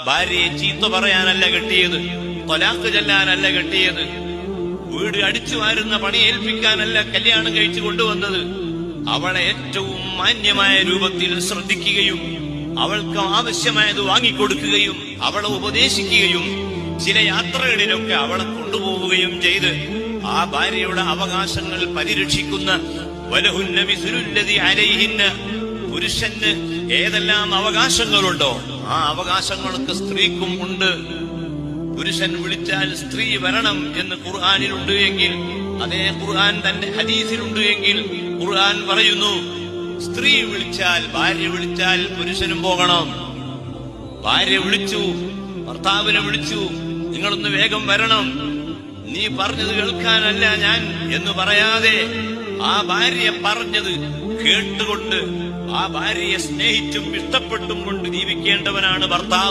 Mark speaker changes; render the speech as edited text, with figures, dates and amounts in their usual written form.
Speaker 1: ഭാര്യയെ ചീത്ത പറയാനല്ല കെട്ടിയത്, ത്വലാഖ് ചൊല്ലാനല്ല കെട്ടിയത്, വീട് അടിച്ചു വാരുന്ന പണി ഏൽപ്പിക്കാനല്ല കല്യാണം കഴിച്ചു കൊണ്ടുവന്നത്. അവളെ ഏറ്റവും മാന്യമായ രൂപത്തിൽ ശ്രദ്ധിക്കുകയും അവൾക്ക് ആവശ്യമായത് വാങ്ങിക്കൊടുക്കുകയും അവളെ ഉപദേശിക്കുകയും ചില യാത്രകളിലൊക്കെ അവളെ കൊണ്ടുപോവുകയും ചെയ്ത് ആ ഭാര്യയുടെ അവകാശങ്ങൾ പരിരക്ഷിക്കുന്ന വലഹുന്ന മിസ്ലുല്ലദി അലൈഹിന്ന, പുരുഷന് ഏതെല്ലാം അവകാശങ്ങളുണ്ടോ ആ അവകാശങ്ങളൊക്കെ സ്ത്രീക്കും ഉണ്ട്. പുരുഷൻ വിളിച്ചാൽ സ്ത്രീ വരണം എന്ന് ഖുർആനിലുണ്ട് എങ്കിൽ, അതേ ഖുർആൻ തന്റെ ഹദീസിലുണ്ട് എങ്കിൽ ഖുർആൻ പറയുന്നു, സ്ത്രീ വിളിച്ചാൽ, ഭാര്യ വിളിച്ചാൽ പുരുഷനും പോകണം. ഭാര്യ വിളിച്ചു, ഭർത്താവിനെ വിളിച്ചു, നിങ്ങളൊന്ന് വേഗം വരണം, നീ പറഞ്ഞത് കേൾക്കാനല്ല ഞാൻ എന്ന് പറയാതെ ആ ഭാര്യ പറഞ്ഞത് കേട്ടുകൊണ്ട് ആ ഭാര്യയെ സ്നേഹിച്ചും ഇഷ്ടപ്പെട്ടും കൊണ്ട് ജീവിക്കേണ്ടവനാണ് ഭർത്താവ്.